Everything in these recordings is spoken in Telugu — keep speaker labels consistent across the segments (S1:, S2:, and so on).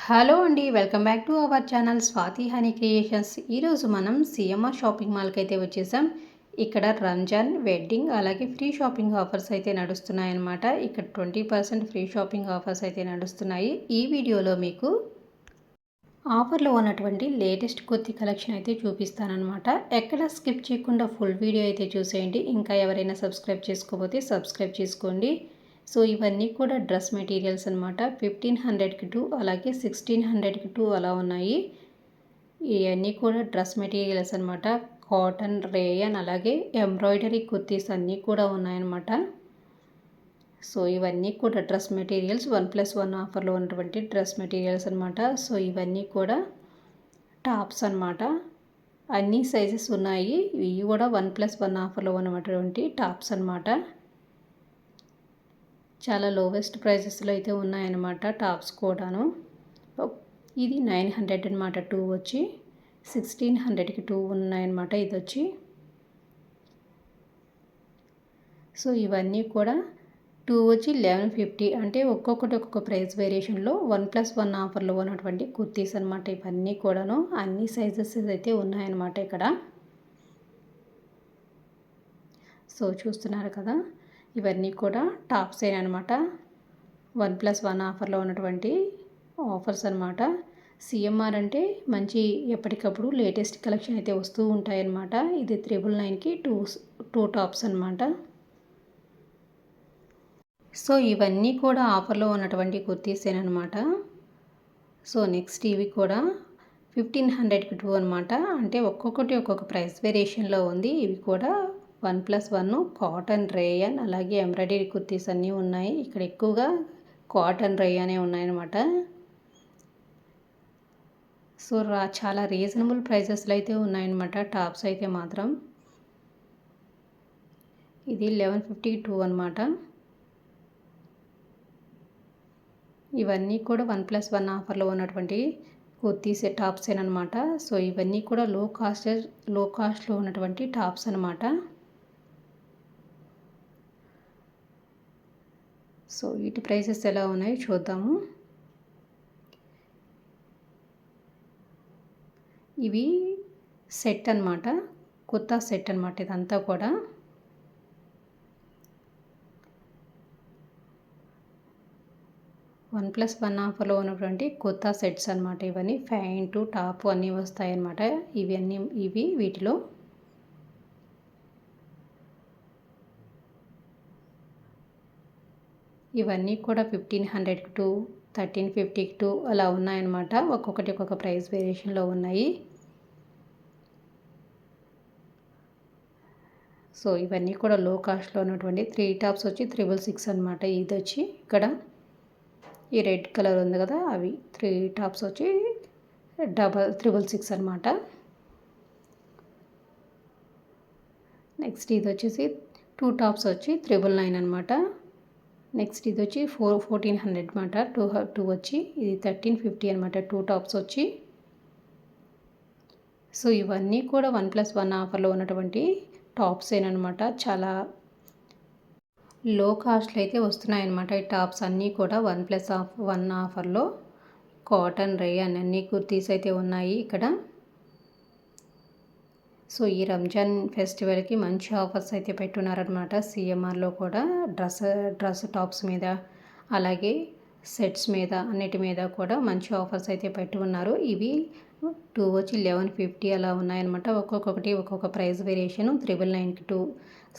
S1: హలో అండి, welcome back to our channel Swathi honey creations. ఈరోజు మనం సిఎంఆర్ షాపింగ్ మాల్కి అయితే వచ్చేసాం. ఇక్కడ రంజాన్, వెడ్డింగ్ అలాగే ఫ్రీ షాపింగ్ ఆఫర్స్ అయితే నడుస్తున్నాయన్నమాట. ఇక్కడ 20% ఫ్రీ షాపింగ్ ఆఫర్స్ అయితే నడుస్తున్నాయి. ఈ వీడియోలో మీకు ఆఫర్లో ఉన్నటువంటి లేటెస్ట్ కుర్తీ కలెక్షన్ అయితే చూపిస్తానన్నమాట. ఎక్కడ స్కిప్ చేయకుండా ఫుల్ వీడియో అయితే చూసేయండి. ఇంకా ఎవరైనా సబ్స్క్రైబ్ చేసుకోకపోతే సబ్స్క్రైబ్ చేసుకోండి. సో ఇవన్నీ కూడా డ్రెస్ మెటీరియల్స్ అనమాట. 1500కి 2 అలాగే 1600కి 2 అలా ఉన్నాయి. ఇవన్నీ కూడా డ్రెస్ మెటీరియల్స్ అనమాట. కాటన్, రేయన్ అలాగే ఎంబ్రాయిడరీ కుర్తీస్ అన్నీ కూడా ఉన్నాయన్నమాట. సో ఇవన్నీ కూడా డ్రెస్ మెటీరియల్స్ 1+1 ఆఫర్లో ఉన్నటువంటి డ్రెస్ మెటీరియల్స్ అనమాట. సో ఇవన్నీ కూడా టాప్స్ అనమాట. అన్ని సైజెస్ ఉన్నాయి. ఇవి కూడా 1+1 ఆఫర్లో ఉన్నటువంటి టాప్స్ అనమాట. చాలా లోవెస్ట్ ప్రైజెస్లో అయితే ఉన్నాయన్నమాట టాప్స్ కూడాను. ఇది 900 అనమాట. 2 వచ్చి 1600కి 2 ఉన్నాయన్నమాట. ఇది వచ్చి సో ఇవన్నీ కూడా 2 వచ్చి 1150, అంటే ఒక్కొక్కటి ఒక్కొక్క ప్రైస్ వేరియేషన్లో 1+1 ఆఫర్లో ఉన్నటువంటి కుర్తీస్ అనమాట. ఇవన్నీ కూడాను అన్ని సైజెస్ అయితే ఉన్నాయన్నమాట ఇక్కడ. సో చూస్తున్నారు కదా, ఇవన్నీ కూడా టాప్స్ అనమాట. 1+1 ఆఫర్లో ఉన్నటువంటి ఆఫర్స్ అనమాట. సిఎంఆర్ అంటే మంచి ఎప్పటికప్పుడు లేటెస్ట్ కలెక్షన్ అయితే వస్తూ ఉంటాయన్నమాట. ఇది 999కి 2 టాప్స్ అనమాట. సో ఇవన్నీ కూడా ఆఫర్లో ఉన్నటువంటి కుర్తీసేనమాట. సో నెక్స్ట్ ఇవి కూడా 1500కి 2 అనమాట. అంటే ఒక్కొక్కటి ఒక్కొక్క ప్రైస్ వేరియేషన్లో ఉంది. ఇవి కూడా 1+1 కాటన్, రేయన్ అలాగే ఎంబ్రాయిడరీ కుర్తీస్ అన్నీ ఉన్నాయి. ఇక్కడ ఎక్కువగా కాటన్, రేయనే ఉన్నాయన్నమాట. సో చాలా రీజనబుల్ ప్రైజెస్లో అయితే ఉన్నాయన్నమాట టాప్స్ అయితే మాత్రం. ఇది 1150కి 2 అనమాట. ఇవన్నీ కూడా 1+1 ఆఫర్లో ఉన్నటువంటి కుర్తీస్ టాప్స్ అనమాట. సో ఇవన్నీ కూడా లో కాస్ట్లో ఉన్నటువంటి టాప్స్ అనమాట. సో వీటి ప్రైసెస్ ఎలా ఉన్నాయో చూద్దాము. ఇవి సెట్ అనమాట, కొత్త సెట్ అనమాట. ఇదంతా కూడా 1+1 ఆఫర్లో ఉన్నటువంటి కొత్త సెట్స్ అనమాట. ఇవన్నీ ప్యాంటు, టాప్ అన్నీ వస్తాయన్నమాట. ఇవి వీటిలో ఇవన్నీ కూడా 1500కి 2, 1350కి 2 అలా ఉన్నాయన్నమాట. ఒక్కొక్కటి ఒక్కొక్క ప్రైస్ వేరియేషన్లో ఉన్నాయి. సో ఇవన్నీ కూడా లో కాస్ట్లో ఉన్నటువంటి 3 టాప్స్ వచ్చి 666 అనమాట. ఇది వచ్చి ఇక్కడ ఈ రెడ్ కలర్ ఉంది కదా, అవి 3 టాప్స్ వచ్చి 666 అనమాట. నెక్స్ట్ ఇది వచ్చేసి 2 టాప్స్ వచ్చి 999 అనమాట. నెక్స్ట్ ఇది వచ్చి 1400 అనమాట. 2 వచ్చి ఇది 1350 అనమాట. 2 టాప్స్ వచ్చి. సో ఇవన్నీ కూడా 1+1 ఆఫర్లో ఉన్నటువంటి టాప్స్ అనమాట. చాలా లో కాస్ట్లో అయితే వస్తున్నాయన్నమాట ఈ టాప్స్ అన్నీ కూడా 1+1 ఆఫర్లో. కాటన్, రేయన్ అన్ని కుర్తీస్ అయితే ఉన్నాయి ఇక్కడ. సో ఈ రంజాన్ ఫెస్టివల్కి మంచి ఆఫర్స్ అయితే పెట్టున్నారనమాట సిఎంఆర్లో కూడా. డ్రెస్ టాప్స్ మీద అలాగే సెట్స్ మీద అన్నిటి మీద కూడా మంచి ఆఫర్స్ అయితే పెట్టి ఉన్నారు. ఇవి 2 వచ్చి 1150 అలా ఉన్నాయన్నమాట. ఒక్కొక్కటి ఒక్కొక్క ప్రైస్ వేరియేషన్. 999కి 2,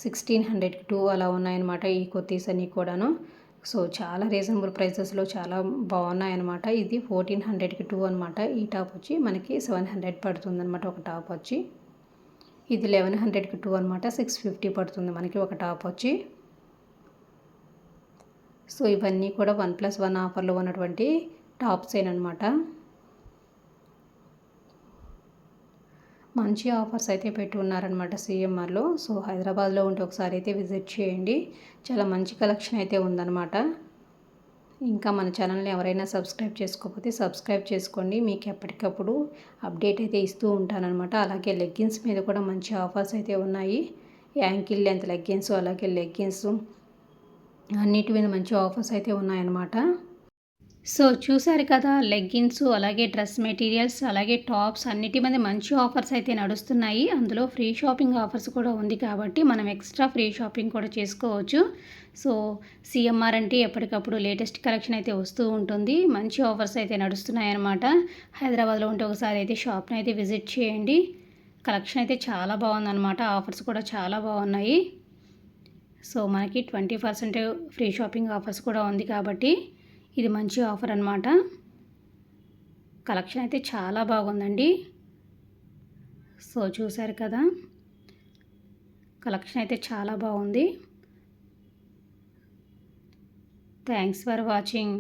S1: 1600కి 2 అలా ఉన్నాయన్నమాట ఈ కుర్తీస్ అన్నీ కూడాను. సో చాలా రీజనబుల్ ప్రైసెస్లో చాలా బాగున్నాయన్నమాట. ఇది 1400కి 2 అనమాట. ఈ టాప్ వచ్చి మనకి 700 పడుతుంది అనమాట ఒక టాప్ వచ్చి. ఇది 1100కి 2 అనమాట. 650 పడుతుంది మనకి ఒక టాప్ వచ్చి. సో ఇవన్నీ కూడా 1+1 ఆఫర్లో ఉన్నటువంటి టాప్స్ అనమాట. మంచి ఆఫర్స్ అయితే పెట్టి ఉన్నారనమాట సిఎంఆర్లో. సో హైదరాబాద్లో ఉంటే ఒకసారి అయితే విజిట్ చేయండి. చాలా మంచి కలెక్షన్ అయితే ఉందన్నమాట. ఇంకా మన ఛానల్ని ఎవరైనా సబ్స్క్రైబ్ చేసుకోకపోతే సబ్స్క్రైబ్ చేసుకోండి. మీకు ఎప్పటికప్పుడు అప్డేట్ అయితే ఇస్తూ ఉంటానన్నమాట. అలాగే లెగ్గిన్స్ మీద కూడా మంచి ఆఫర్స్ అయితే ఉన్నాయి. యాంకిల్ లెంత్ లెగ్గిన్స్ అలాగే లెగ్గిన్స్ అన్నిటి మీద మంచి ఆఫర్స్ అయితే ఉన్నాయన్నమాట. సో చూసారు కదా, లెగ్గిన్స్ అలాగే డ్రెస్ మెటీరియల్స్ అలాగే టాప్స్ అన్నిటి మీద మంచి ఆఫర్స్ అయితే నడుస్తున్నాయి. అందులో ఫ్రీ షాపింగ్ ఆఫర్స్ కూడా ఉంది కాబట్టి మనం ఎక్స్ట్రా ఫ్రీ షాపింగ్ కూడా చేసుకోవచ్చు. సో సిఎంఆర్ అంటే ఎప్పటికప్పుడు లేటెస్ట్ కలెక్షన్ అయితే వస్తూ ఉంటుంది. మంచి ఆఫర్స్ అయితే నడుస్తున్నాయన్నమాట. హైదరాబాద్లో ఉంటే ఒకసారి అయితే షాప్ని అయితే విజిట్ చేయండి. కలెక్షన్ అయితే చాలా బాగుందన్నమాట. ఆఫర్స్ కూడా చాలా బాగున్నాయి. సో మనకి 20% ఫ్రీ షాపింగ్ ఆఫర్స్ కూడా ఉంది కాబట్టి ఇది మంచి ఆఫర్ అన్నమాట. కలెక్షన్ అయితే చాలా బాగుందండి. సో చూసారు కదా, కలెక్షన్ అయితే చాలా బాగుంది. Thanks for watching.